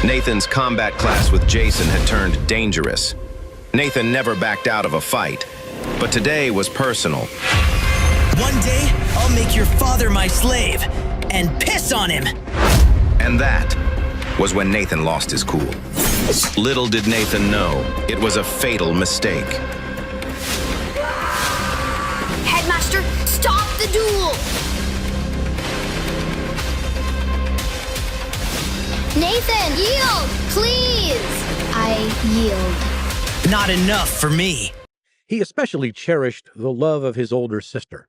Nathan's combat class with Jason had turned dangerous. Nathan never backed out of a fight, but today was personal. One day, I'll make your father my slave and piss on him. And that was when Nathan lost his cool. Little did Nathan know, it was a fatal mistake. Headmaster, stop the duel! Nathan, yield, please! I yield. Not enough for me. He especially cherished the love of his older sister.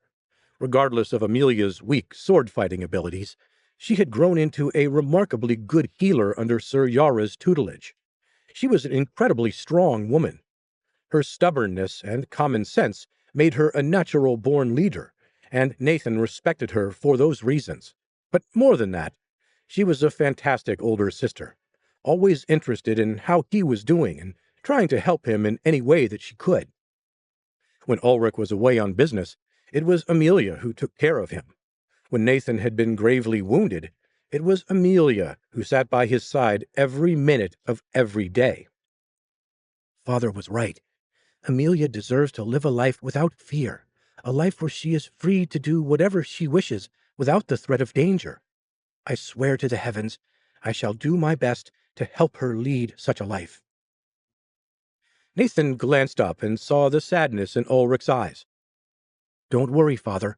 Regardless of Amelia's weak sword-fighting abilities, she had grown into a remarkably good healer under Sir Yara's tutelage. She was an incredibly strong woman. Her stubbornness and common sense made her a natural-born leader, and Nathan respected her for those reasons. But more than that, she was a fantastic older sister, always interested in how he was doing and trying to help him in any way that she could. When Ulrich was away on business, it was Amelia who took care of him. When Nathan had been gravely wounded, it was Amelia who sat by his side every minute of every day. Father was right. Amelia deserves to live a life without fear, a life where she is free to do whatever she wishes without the threat of danger. I swear to the heavens, I shall do my best to help her lead such a life. Nathan glanced up and saw the sadness in Ulrich's eyes. Don't worry, Father.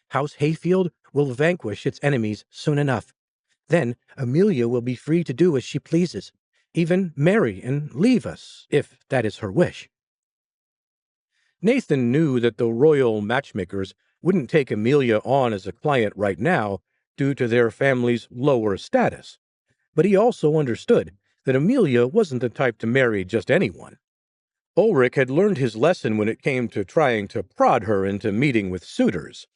House Hayfield will vanquish its enemies soon enough. Then Amelia will be free to do as she pleases, even marry and leave us, if that is her wish. Nathan knew that the royal matchmakers wouldn't take Amelia on as a client right now due to their family's lower status, but he also understood that Amelia wasn't the type to marry just anyone. Ulrich had learned his lesson when it came to trying to prod her into meeting with suitors.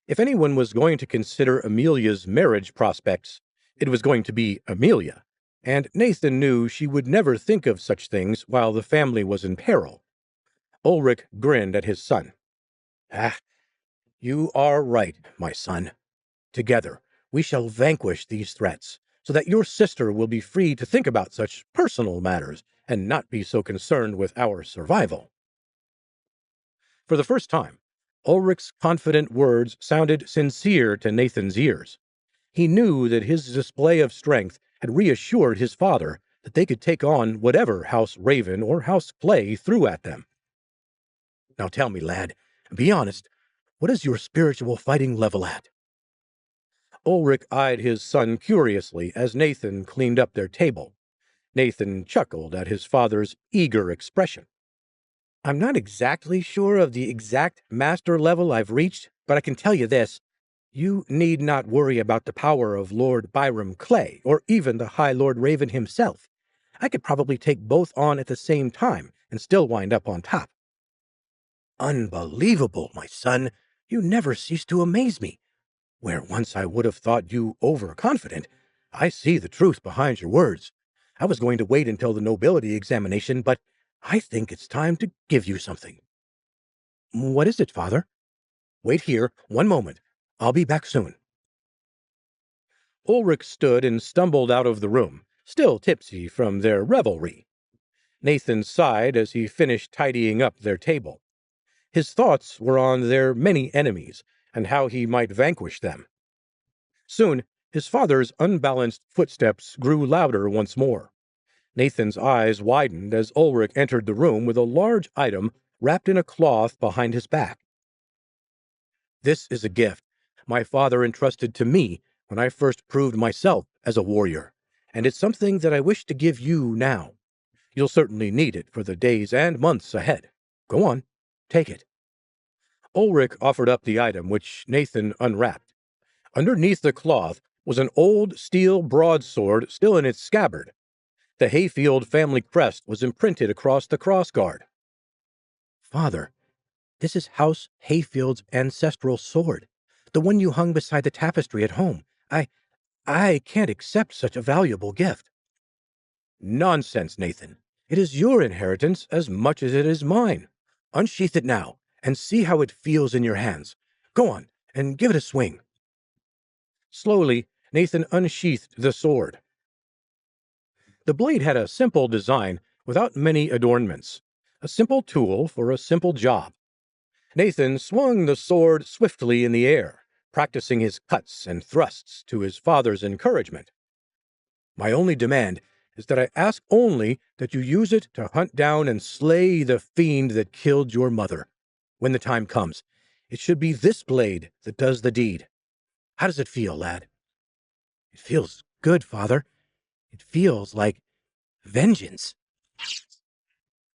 If anyone was going to consider Amelia's marriage prospects, it was going to be Amelia, and Nathan knew she would never think of such things while the family was in peril. Ulrich grinned at his son. You are right, my son. Together, we shall vanquish these threats, so that your sister will be free to think about such personal matters and not be so concerned with our survival. For the first time, Ulrich's confident words sounded sincere to Nathan's ears. He knew that his display of strength had reassured his father that they could take on whatever House Raven or House Clay threw at them. Now tell me, lad, be honest, what is your spiritual fighting level at? Ulrich eyed his son curiously as Nathan cleaned up their table. Nathan chuckled at his father's eager expression. I'm not exactly sure of the exact master level I've reached, but I can tell you this. You need not worry about the power of Lord Byram Clay, or even the High Lord Raven himself. I could probably take both on at the same time and still wind up on top. Unbelievable, my son. You never cease to amaze me. Where once I would have thought you overconfident, I see the truth behind your words. I was going to wait until the nobility examination, but I think it's time to give you something. What is it, Father? Wait here, one moment. I'll be back soon. Ulrich stood and stumbled out of the room, still tipsy from their revelry. Nathan sighed as he finished tidying up their table. His thoughts were on their many enemies and how he might vanquish them. Soon, his father's unbalanced footsteps grew louder once more. Nathan's eyes widened as Ulrich entered the room with a large item wrapped in a cloth behind his back. This is a gift my father entrusted to me when I first proved myself as a warrior, and it's something that I wish to give you now. You'll certainly need it for the days and months ahead. Go on, take it. Ulrich offered up the item, which Nathan unwrapped. Underneath the cloth was an old steel broadsword still in its scabbard. The Hayfield family crest was imprinted across the crossguard. Father, this is House Hayfield's ancestral sword, the one you hung beside the tapestry at home. I can't accept such a valuable gift. Nonsense, Nathan. It is your inheritance as much as it is mine. Unsheath it now, and see how it feels in your hands. Go on, and give it a swing. Slowly, Nathan unsheathed the sword. The blade had a simple design without many adornments, a simple tool for a simple job. Nathan swung the sword swiftly in the air, practicing his cuts and thrusts to his father's encouragement. My only demand is that I ask only that you use it to hunt down and slay the fiend that killed your mother. When the time comes, it should be this blade that does the deed. How does it feel, lad? It feels good, Father. It feels like vengeance.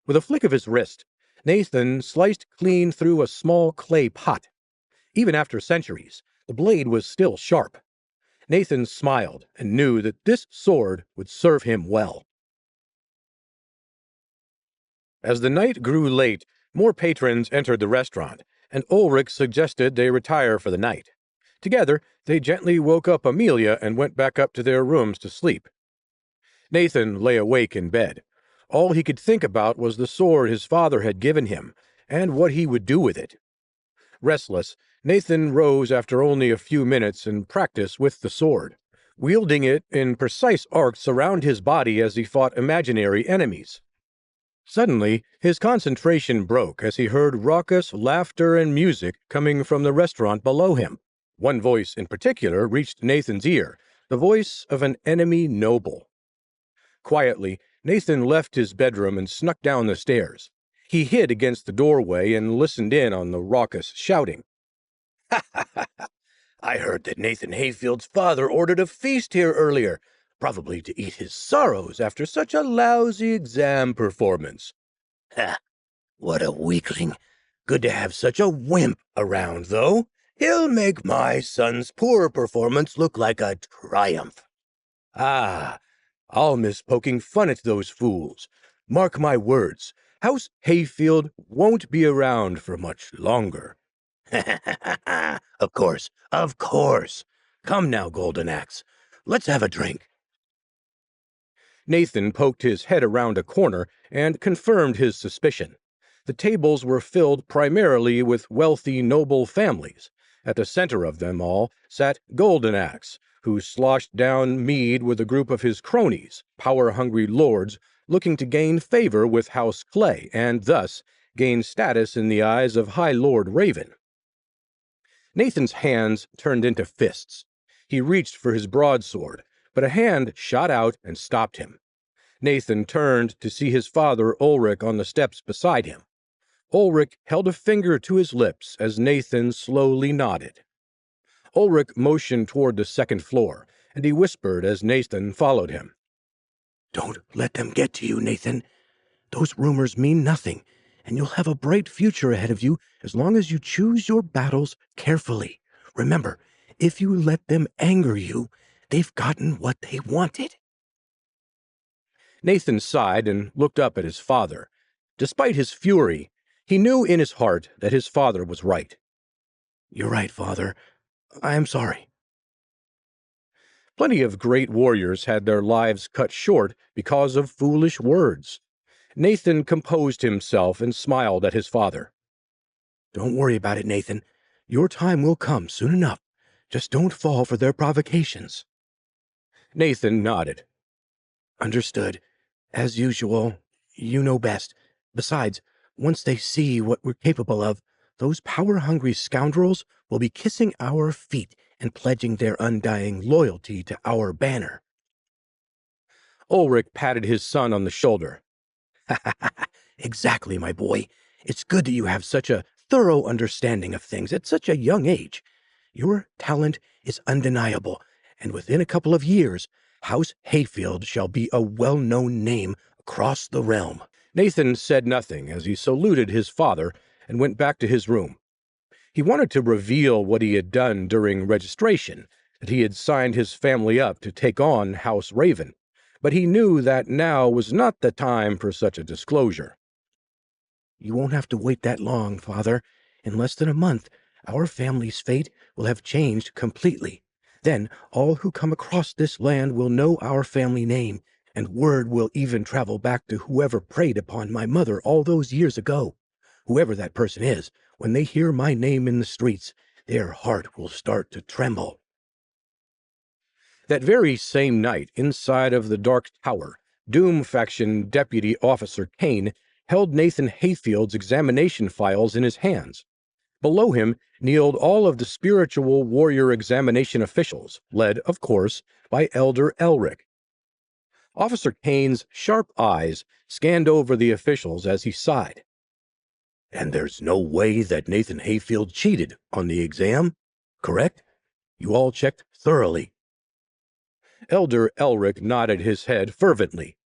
With a flick of his wrist, Nathan sliced clean through a small clay pot. Even after centuries, the blade was still sharp. Nathan smiled and knew that this sword would serve him well. As the night grew late, more patrons entered the restaurant, and Ulrich suggested they retire for the night. Together, they gently woke up Amelia and went back up to their rooms to sleep. Nathan lay awake in bed. All he could think about was the sword his father had given him, and what he would do with it. Restless, Nathan rose after only a few minutes and practiced with the sword, wielding it in precise arcs around his body as he fought imaginary enemies. Suddenly, his concentration broke as he heard raucous laughter and music coming from the restaurant below him. One voice in particular reached Nathan's ear, the voice of an enemy noble. Quietly, Nathan left his bedroom and snuck down the stairs. He hid against the doorway and listened in on the raucous shouting. "Ha ha ha! I heard that Nathan Hayfield's father ordered a feast here earlier, probably to eat his sorrows after such a lousy exam performance. Ha! What a weakling! Good to have such a wimp around, though. He'll make my son's poor performance look like a triumph. Ah, I'll miss poking fun at those fools. Mark my words, House Hayfield won't be around for much longer." Of course, of course. Come now, Golden Axe. Let's have a drink." Nathan poked his head around a corner and confirmed his suspicion. The tables were filled primarily with wealthy, noble families. At the center of them all sat Golden Axe, who sloshed down mead with a group of his cronies, power-hungry lords looking to gain favor with House Clay and thus gain status in the eyes of High Lord Raven. Nathan's hands turned into fists. He reached for his broadsword, but a hand shot out and stopped him. Nathan turned to see his father Ulrich on the steps beside him. Ulrich held a finger to his lips as Nathan slowly nodded. Ulrich motioned toward the second floor, and he whispered as Nathan followed him. "Don't let them get to you, Nathan. Those rumors mean nothing, and you'll have a bright future ahead of you as long as you choose your battles carefully. Remember, if you let them anger you, they've gotten what they wanted." Nathan sighed and looked up at his father. Despite his fury, he knew in his heart that his father was right. "You're right, Father. I am sorry." Plenty of great warriors had their lives cut short because of foolish words. Nathan composed himself and smiled at his father. "Don't worry about it, Nathan. Your time will come soon enough. Just don't fall for their provocations." Nathan nodded. "Understood. As usual, you know best. Besides, once they see what we're capable of, those power-hungry scoundrels will be kissing our feet and pledging their undying loyalty to our banner." Ulrich patted his son on the shoulder. "Exactly, my boy. It's good that you have such a thorough understanding of things at such a young age. Your talent is undeniable, and within a couple of years, House Hayfield shall be a well-known name across the realm." Nathan said nothing as he saluted his father and went back to his room. He wanted to reveal what he had done during registration, that he had signed his family up to take on House Raven, but he knew that now was not the time for such a disclosure. "You won't have to wait that long, Father. In less than a month, our family's fate will have changed completely. Then all who come across this land will know our family name, and word will even travel back to whoever preyed upon my mother all those years ago. Whoever that person is, when they hear my name in the streets, their heart will start to tremble." That very same night, inside of the dark tower, Doom Faction Deputy Officer Kane held Nathan Hayfield's examination files in his hands. Below him kneeled all of the spiritual warrior examination officials, led, of course, by Elder Ulrich. Officer Kane's sharp eyes scanned over the officials as he sighed. "And there's no way that Nathan Hayfield cheated on the exam, correct? You all checked thoroughly." Elder Ulrich nodded his head fervently.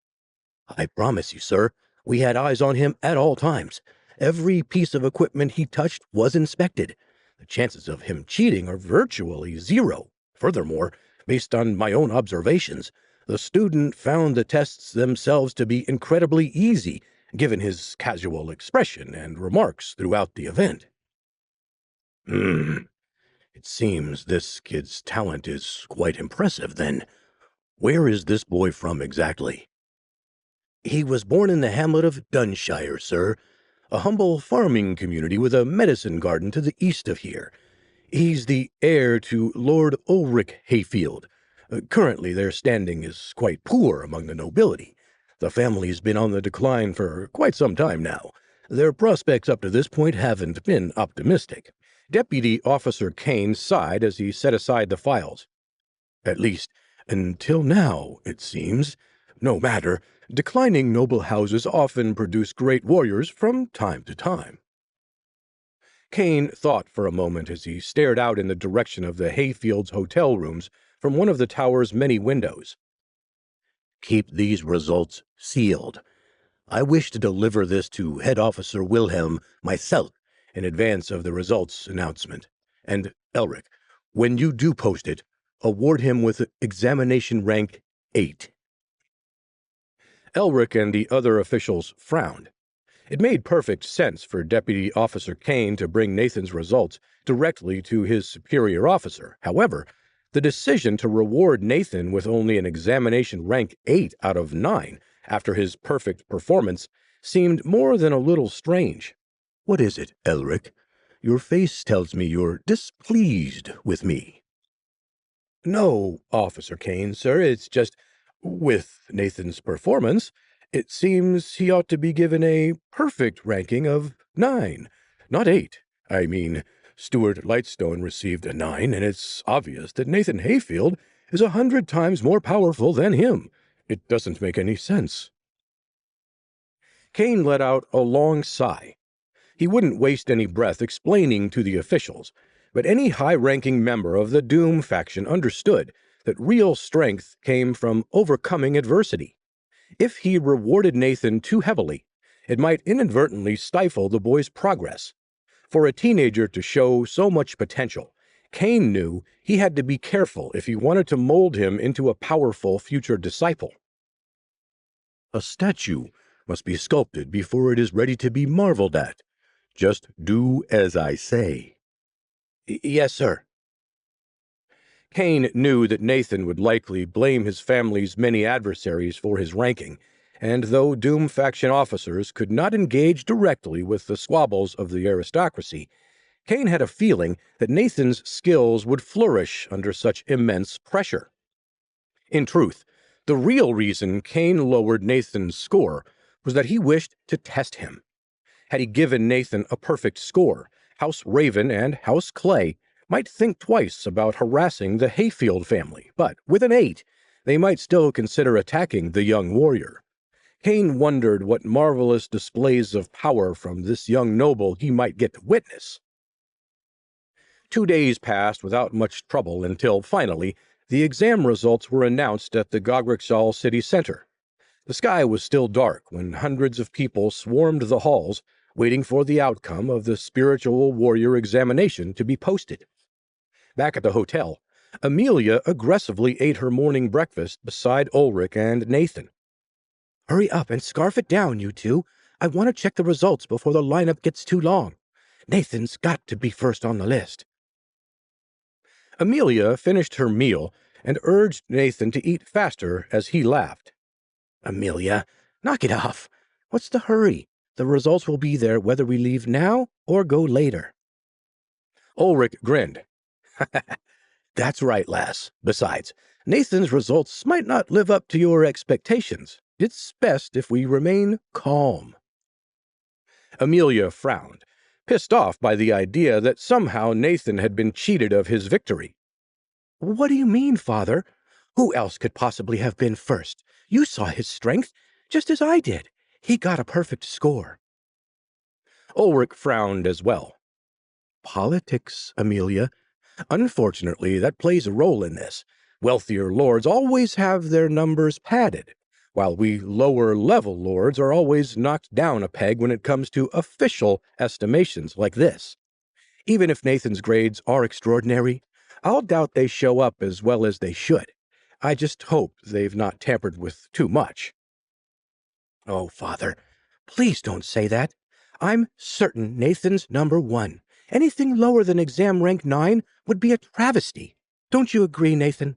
"I promise you, sir, we had eyes on him at all times. Every piece of equipment he touched was inspected. The chances of him cheating are virtually zero. Furthermore, based on my own observations, the student found the tests themselves to be incredibly easy, given his casual expression and remarks throughout the event." It seems this kid's talent is quite impressive, then. Where is this boy from exactly?" "He was born in the hamlet of Dunshire, sir, a humble farming community with a medicine garden to the east of here. He's the heir to Lord Ulrich Hayfield. Currently, their standing is quite poor among the nobility. The family's been on the decline for quite some time now. Their prospects up to this point haven't been optimistic." Deputy Officer Kane sighed as he set aside the files. "At least, until now, it seems. No matter, declining noble houses often produce great warriors from time to time." Kane thought for a moment as he stared out in the direction of the Hayfields' hotel rooms from one of the tower's many windows. "Keep these results sealed. I wish to deliver this to Head Officer Wilhelm myself in advance of the results announcement. And, Ulrich, when you do post it, award him with examination rank 8. Ulrich and the other officials frowned. It made perfect sense for Deputy Officer Kane to bring Nathan's results directly to his superior officer. However, the decision to reward Nathan with only an examination rank 8 out of 9 after his perfect performance seemed more than a little strange. "What is it, Ulrich? Your face tells me you're displeased with me." "No, Officer Kane, sir, it's just, with Nathan's performance, it seems he ought to be given a perfect ranking of 9, not 8. I mean, Stuart Lightstone received a 9, and it's obvious that Nathan Hayfield is 100 times more powerful than him. It doesn't make any sense." Kane let out a long sigh. He wouldn't waste any breath explaining to the officials, but any high-ranking member of the Doom faction understood that real strength came from overcoming adversity. If he rewarded Nathan too heavily, it might inadvertently stifle the boy's progress. For a teenager to show so much potential, Kane knew he had to be careful if he wanted to mold him into a powerful future disciple. "A statue must be sculpted before it is ready to be marveled at. Just do as I say." "Yes, sir." Kane knew that Nathan would likely blame his family's many adversaries for his ranking, and though Doom faction officers could not engage directly with the squabbles of the aristocracy, Kane had a feeling that Nathan's skills would flourish under such immense pressure. In truth, the real reason Kane lowered Nathan's score was that he wished to test him. Had he given Nathan a perfect score, House Raven and House Clay might think twice about harassing the Hayfield family, but with an 8, they might still consider attacking the young warrior. Kane wondered what marvelous displays of power from this young noble he might get to witness. 2 days passed without much trouble until, finally, the exam results were announced at the Gogrichsal city center. The sky was still dark when hundreds of people swarmed the halls, waiting for the outcome of the spiritual warrior examination to be posted. Back at the hotel, Amelia aggressively ate her morning breakfast beside Ulrich and Nathan. "Hurry up and scarf it down, you two. I want to check the results before the lineup gets too long. Nathan's got to be first on the list." Amelia finished her meal and urged Nathan to eat faster as he laughed. "Amelia, knock it off. What's the hurry? The results will be there whether we leave now or go later." Ulrich grinned. "That's right, lass. Besides, Nathan's results might not live up to your expectations. It's best if we remain calm." Amelia frowned, pissed off by the idea that somehow Nathan had been cheated of his victory. "What do you mean, Father? Who else could possibly have been first? You saw his strength, just as I did. He got a perfect score." Ulrich frowned as well. "Politics, Amelia. Unfortunately, that plays a role in this. Wealthier lords always have their numbers padded, while we lower-level lords are always knocked down a peg when it comes to official estimations like this. Even if Nathan's grades are extraordinary, I'll doubt they show up as well as they should. I just hope they've not tampered with too much." "Oh, Father, please don't say that. I'm certain Nathan's number 1. Anything lower than exam rank 9 would be a travesty. Don't you agree, Nathan?"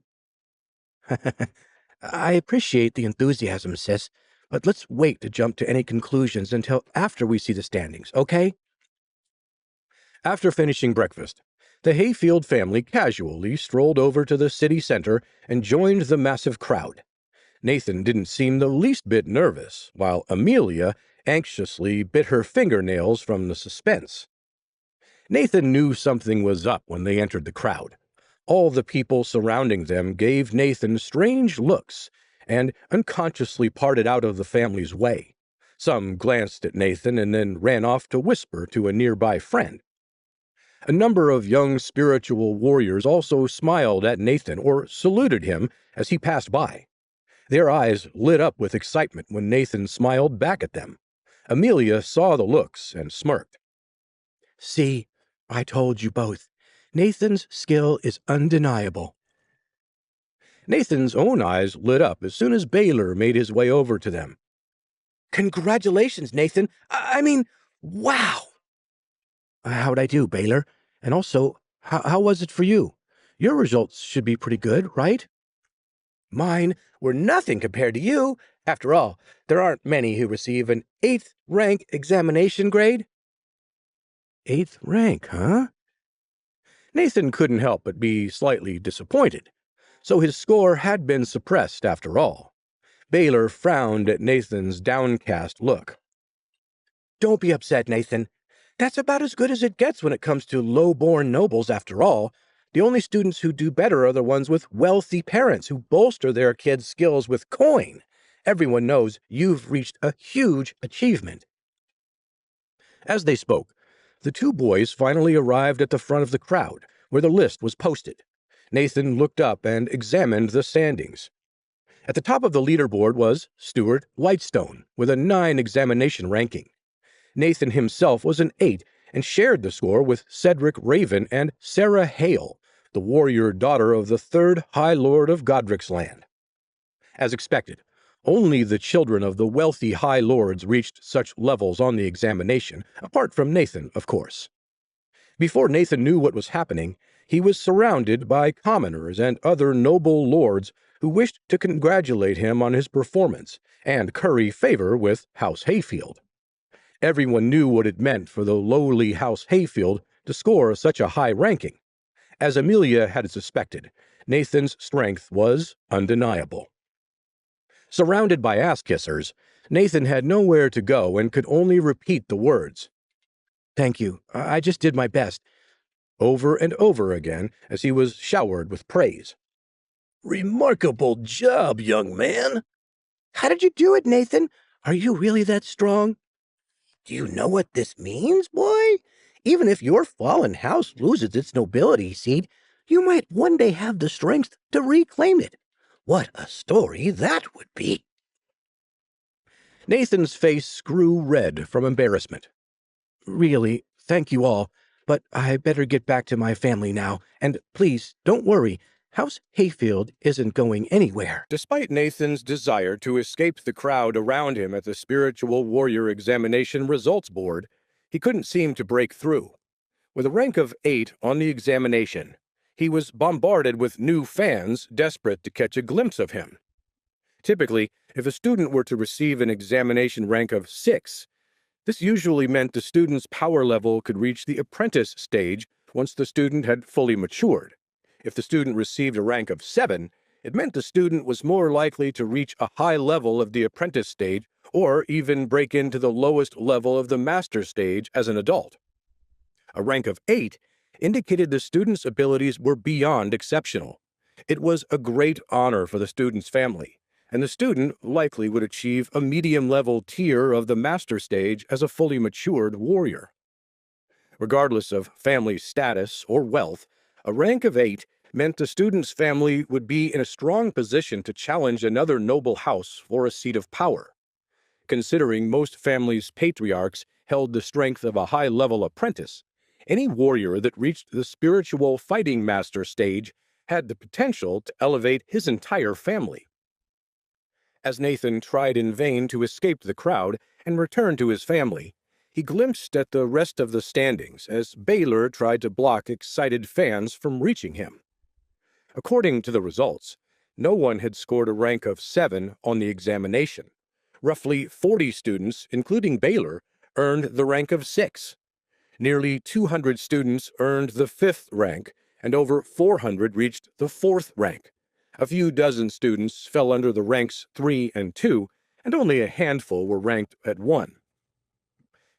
"I appreciate the enthusiasm, sis, but let's wait to jump to any conclusions until after we see the standings, okay?" After finishing breakfast, the Hayfield family casually strolled over to the city center and joined the massive crowd. Nathan didn't seem the least bit nervous, while Amelia anxiously bit her fingernails from the suspense. Nathan knew something was up when they entered the crowd. All the people surrounding them gave Nathan strange looks and unconsciously parted out of the family's way. Some glanced at Nathan and then ran off to whisper to a nearby friend. A number of young spiritual warriors also smiled at Nathan or saluted him as he passed by. Their eyes lit up with excitement when Nathan smiled back at them. Amelia saw the looks and smirked. "See, I told you both. Nathan's skill is undeniable." Nathan's own eyes lit up as soon as Baylor made his way over to them. "Congratulations, Nathan. I mean, wow!" "How'd I do, Baylor? And also, how was it for you? Your results should be pretty good, right?" "Mine were nothing compared to you. After all, there aren't many who receive an 8th rank examination grade." "8th rank, huh?" Nathan couldn't help but be slightly disappointed. So his score had been suppressed after all. Baylor frowned at Nathan's downcast look. "Don't be upset, Nathan. That's about as good as it gets when it comes to low-born nobles, after all. The only students who do better are the ones with wealthy parents who bolster their kids' skills with coin. Everyone knows you've reached a huge achievement." As they spoke, the two boys finally arrived at the front of the crowd, where the list was posted. Nathan looked up and examined the standings. At the top of the leaderboard was Stuart Lightstone, with a 9 examination ranking. Nathan himself was an 8 and shared the score with Cedric Raven and Sarah Hale, the warrior daughter of the 3rd High Lord of Godric's Land. As expected, only the children of the wealthy High Lords reached such levels on the examination, apart from Nathan, of course. Before Nathan knew what was happening, he was surrounded by commoners and other noble lords who wished to congratulate him on his performance and curry favor with House Hayfield. Everyone knew what it meant for the lowly House Hayfield to score such a high ranking. As Amelia had suspected, Nathan's strength was undeniable. Surrounded by ass-kissers, Nathan had nowhere to go and could only repeat the words, "Thank you, I just did my best," over and over again as he was showered with praise. "Remarkable job, young man." "How did you do it, Nathan? Are you really that strong?" "Do you know what this means, boy? Even if your fallen house loses its nobility seat, you might one day have the strength to reclaim it. What a story that would be." Nathan's face grew red from embarrassment. "Really, thank you all, but I better get back to my family now, and please, don't worry. House Hayfield isn't going anywhere." Despite Nathan's desire to escape the crowd around him at the Spiritual Warrior Examination Results Board, he couldn't seem to break through. With a rank of 8 on the examination, he was bombarded with new fans desperate to catch a glimpse of him. Typically, if a student were to receive an examination rank of 6, this usually meant the student's power level could reach the apprentice stage once the student had fully matured. If the student received a rank of 7, It meant the student was more likely to reach a high level of the apprentice stage or even break into the lowest level of the master stage as an adult. A rank of 8 indicated the student's abilities were beyond exceptional. It was a great honor for the student's family, and the student likely would achieve a medium-level tier of the master stage as a fully matured warrior. Regardless of family status or wealth, a rank of 8 meant the student's family would be in a strong position to challenge another noble house for a seat of power. Considering most families' patriarchs held the strength of a high-level apprentice, any warrior that reached the spiritual fighting master stage had the potential to elevate his entire family. As Nathan tried in vain to escape the crowd and return to his family, he glimpsed at the rest of the standings as Baylor tried to block excited fans from reaching him. According to the results, no one had scored a rank of 7 on the examination. Roughly 40 students, including Baylor, earned the rank of 6. Nearly 200 students earned the 5th rank, and over 400 reached the 4th rank. A few dozen students fell under the ranks 3 and 2, and only a handful were ranked at 1.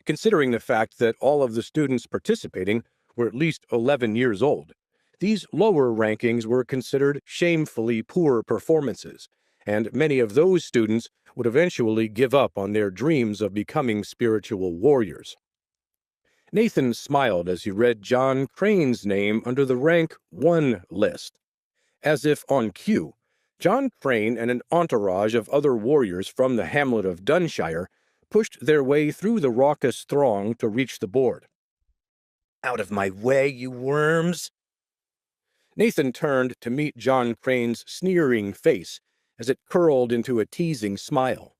Considering the fact that all of the students participating were at least 11 years old, these lower rankings were considered shamefully poor performances, and many of those students would eventually give up on their dreams of becoming spiritual warriors. Nathan smiled as he read John Crane's name under the rank 1 list. As if on cue, John Crane and an entourage of other warriors from the hamlet of Dunshire pushed their way through the raucous throng to reach the board. Out of my way, you worms! Nathan turned to meet John Crane's sneering face as it curled into a teasing smile.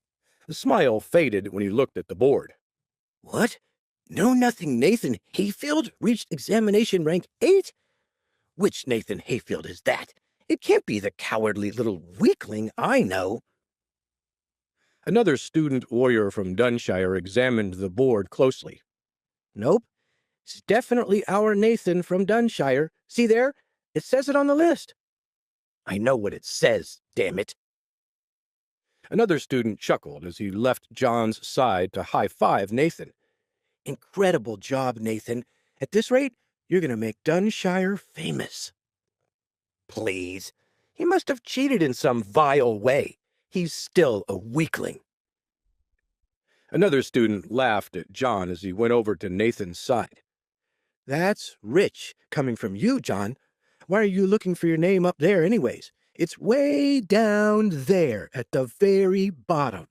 The smile faded when he looked at the board. What? Know-nothing Nathan Hayfield reached examination rank 8? Which Nathan Hayfield is that? It can't be the cowardly little weakling I know. Another student warrior from Dunshire examined the board closely. Nope. It's definitely our Nathan from Dunshire. See there? It says it on the list. I know what it says, damn it. Another student chuckled as he left John's side to high-five Nathan. Incredible job, Nathan. At this rate, you're going to make Dunshire famous. Please. He must have cheated in some vile way. He's still a weakling. Another student laughed at John as he went over to Nathan's side. That's rich coming from you, John. Why are you looking for your name up there anyways? It's way down there at the very bottom.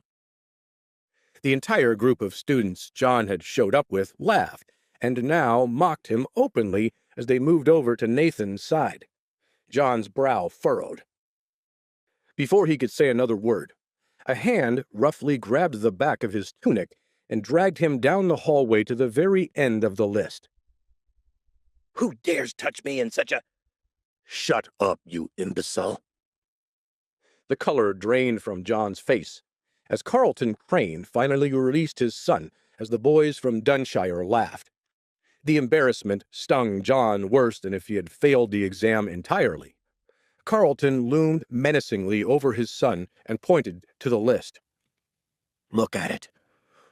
The entire group of students John had showed up with laughed and now mocked him openly as they moved over to Nathan's side. John's brow furrowed. Before he could say another word, a hand roughly grabbed the back of his tunic and dragged him down the hallway to the very end of the list. Who dares touch me in such a... Shut up, you imbecile. The color drained from John's face as Carlton Crane finally released his son as the boys from Dunshire laughed. The embarrassment stung John worse than if he had failed the exam entirely. Carlton loomed menacingly over his son and pointed to the list. Look at it.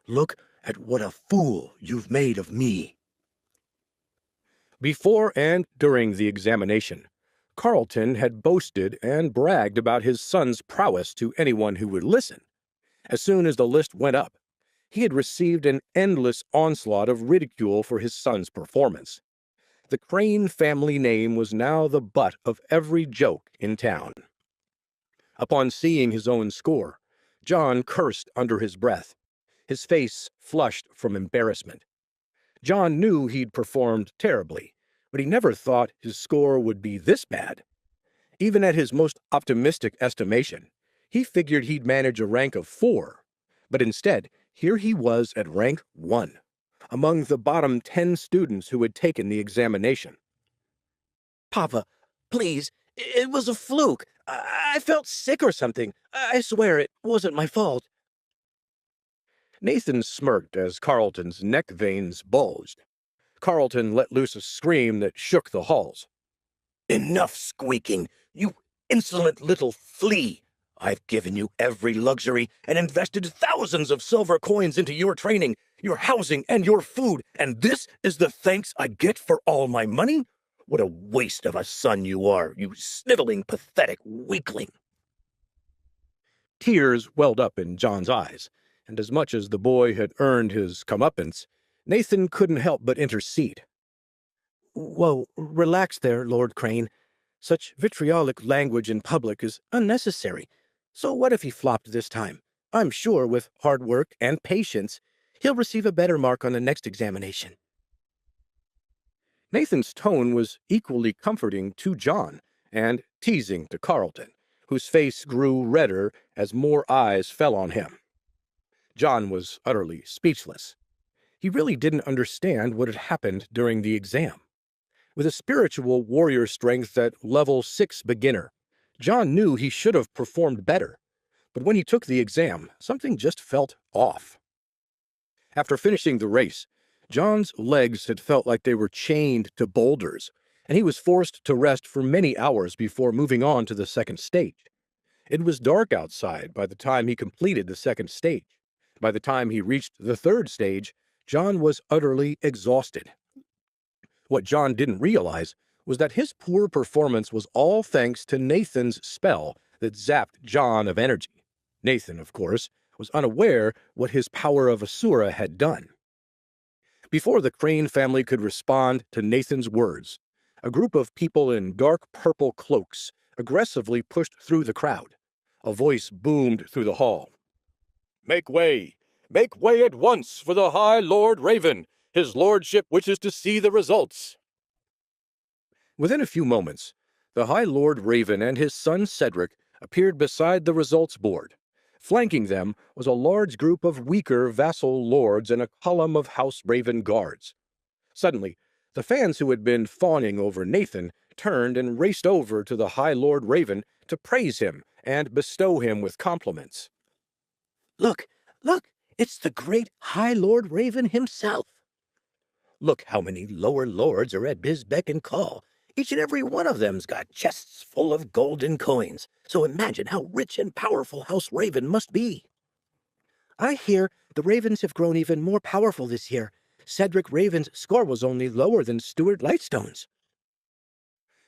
Look at what a fool you've made of me. Before and during the examination, Carlton had boasted and bragged about his son's prowess to anyone who would listen. As soon as the list went up, he had received an endless onslaught of ridicule for his son's performance. The Crane family name was now the butt of every joke in town. Upon seeing his own score, John cursed under his breath. His face flushed from embarrassment. John knew he'd performed terribly, but he never thought his score would be this bad. Even at his most optimistic estimation, he figured he'd manage a rank of 4, but instead, here he was at rank 1, among the bottom 10 students who had taken the examination. Papa, please, it was a fluke. I felt sick or something. I swear it wasn't my fault. Nathan smirked as Carlton's neck veins bulged. Carlton let loose a scream that shook the halls. Enough squeaking. You Insolent little flea! I've given you every luxury and invested thousands of silver coins into your training, your housing, and your food, and this is the thanks I get for all my money? What a waste of a son you are, you sniveling, pathetic weakling! Tears welled up in John's eyes, and as much as the boy had earned his comeuppance, Nathan couldn't help but intercede. Whoa, relax there, Lord Crane. Such vitriolic language in public is unnecessary. So what if he flopped this time? I'm sure with hard work and patience, he'll receive a better mark on the next examination. Nathan's tone was equally comforting to John and teasing to Carlton, whose face grew redder as more eyes fell on him. John was utterly speechless. He really didn't understand what had happened during the exam. With a spiritual warrior strength at level 6 beginner, John knew he should have performed better, but when he took the exam, something just felt off. After finishing the race, John's legs had felt like they were chained to boulders, and he was forced to rest for many hours before moving on to the second stage. It was dark outside by the time he completed the second stage. By the time he reached the third stage, John was utterly exhausted. What John didn't realize was that his poor performance was all thanks to Nathan's spell that zapped John of energy. Nathan, of course, was unaware what his power of Asura had done. Before the Crane family could respond to Nathan's words, a group of people in dark purple cloaks aggressively pushed through the crowd. A voice boomed through the hall. "Make way! Make way at once for the High Lord Raven! His lordship wishes to see the results." Within a few moments, the High Lord Raven and his son Cedric appeared beside the results board. Flanking them was a large group of weaker vassal lords and a column of House Raven guards. Suddenly, the fans who had been fawning over Nathan turned and raced over to the High Lord Raven to praise him and bestow him with compliments. Look, it's the great High Lord Raven himself. Look how many lower lords are at his beck and call. Each and every one of them's got chests full of golden coins, so imagine how rich and powerful House Raven must be. I hear the Ravens have grown even more powerful this year. Cedric Raven's score was only lower than Stuart Lightstone's.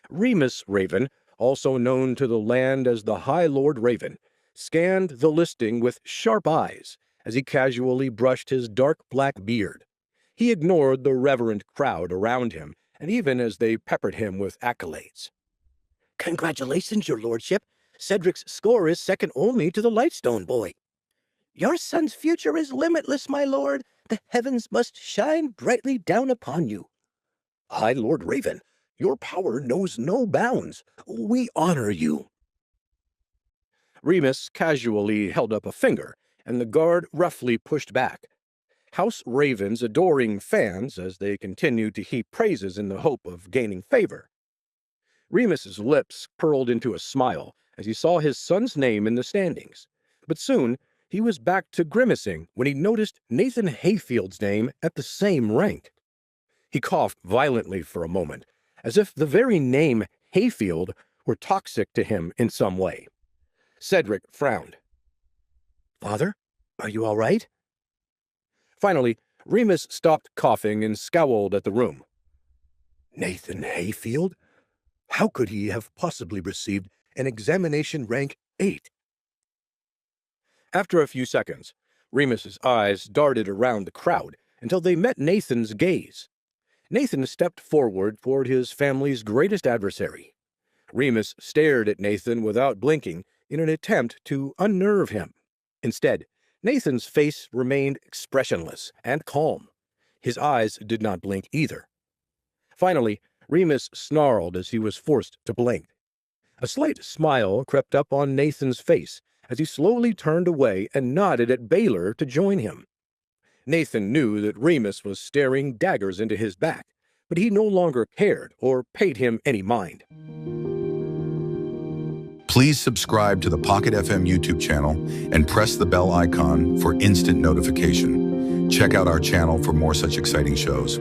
Remus Raven, also known to the land as the High Lord Raven, scanned the listing with sharp eyes as he casually brushed his dark black beard. He ignored the reverent crowd around him, and even as they peppered him with accolades. Congratulations, your lordship. Cedric's score is second only to the Lightstone boy. Your son's future is limitless, my lord. The heavens must shine brightly down upon you. High Lord Raven, your power knows no bounds. We honor you. Remus casually held up a finger, and the guard roughly pushed back. House Raven's adoring fans as they continued to heap praises in the hope of gaining favor. Remus's lips curled into a smile as he saw his son's name in the standings, but soon he was back to grimacing when he noticed Nathan Hayfield's name at the same rank. He coughed violently for a moment, as if the very name Hayfield were toxic to him in some way. Cedric frowned. Father, are you all right? Finally, Remus stopped coughing and scowled at the room. Nathan Hayfield? How could he have possibly received an examination rank 8? After a few seconds, Remus's eyes darted around the crowd until they met Nathan's gaze. Nathan stepped forward toward his family's greatest adversary. Remus stared at Nathan without blinking in an attempt to unnerve him. Instead, Nathan's face remained expressionless and calm. His eyes did not blink either. Finally, Remus snarled as he was forced to blink. A slight smile crept up on Nathan's face as he slowly turned away and nodded at Baylor to join him. Nathan knew that Remus was staring daggers into his back, but he no longer cared or paid him any mind. Please subscribe to the Pocket FM YouTube channel and press the bell icon for instant notification. Check out our channel for more such exciting shows.